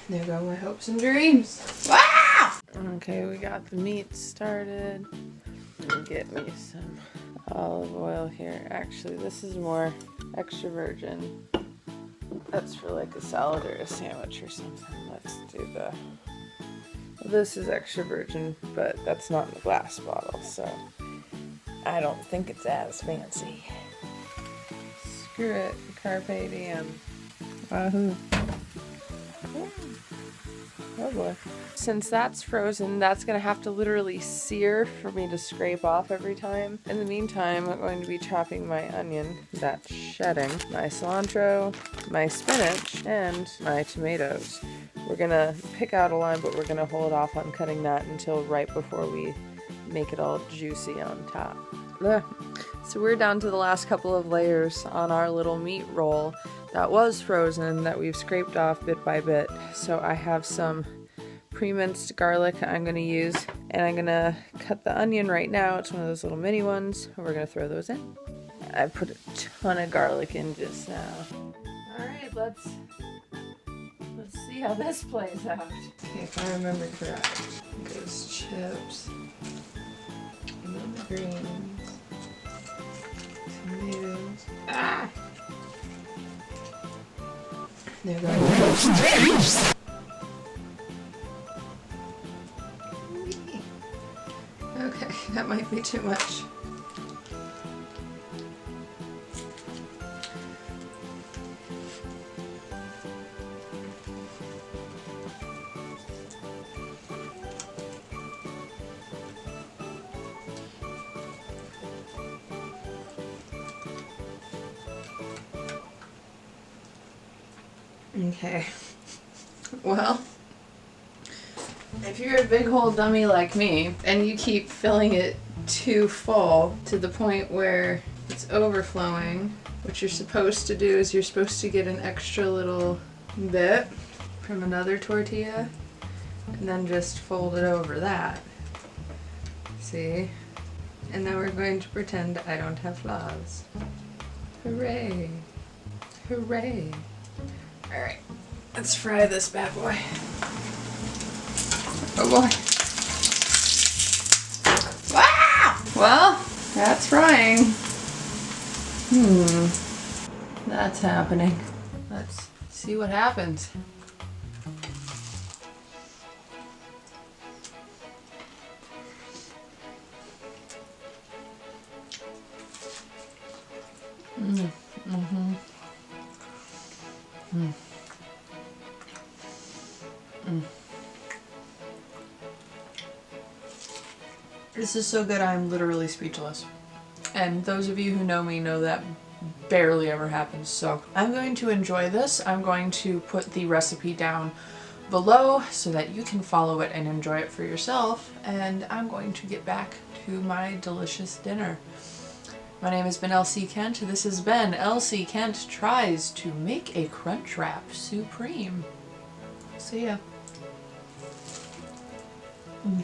There go my hopes and dreams. Ah! Okay, we got the meat started. Get me some olive oil here. Actually, this is more extra virgin. That's for like a salad or a sandwich or something. Let's do the... This is extra virgin, but that's not in the glass bottle, so I don't think it's as fancy. Screw it. Carpe diem. Wahoo. Oh boy. Since that's frozen, that's gonna have to literally sear for me to scrape off every time. In the meantime, I'm going to be chopping my onion, that's shedding, my cilantro, my spinach, and my tomatoes. We're gonna pick out a line, but we're gonna hold off on cutting that until right before we make it all juicy on top. Ugh. So we're down to the last couple of layers on our little meat roll that was frozen that we've scraped off bit by bit. So I have some pre-minced garlic I'm going to use, and I'm going to cut the onion right now. It's one of those little mini ones. We're going to throw those in. I put a ton of garlic in just now. Alright, let's see how this plays out. Okay, if I remember correct, it goes chips, and then the greens, tomatoes. Ah! There we go. Okay, that might be too much. Okay, well, if you're a big hole dummy like me and you keep filling it too full to the point where it's overflowing, what you're supposed to do is you're supposed to get an extra little bit from another tortilla and then just fold it over that. See? And now we're going to pretend I don't have flaws. Hooray! Hooray! Alright, let's fry this bad boy. Oh boy. Wow! Well, that's frying. That's happening. Let's see what happens. This is so good, I'm literally speechless. And those of you who know me know that barely ever happens, so I'm going to enjoy this. I'm going to put the recipe down below so that you can follow it and enjoy it for yourself, and I'm going to get back to my delicious dinner. My name has been LC Kent. This has been LC Kent Tries to Make a Crunchwrap Supreme. See ya. Mm.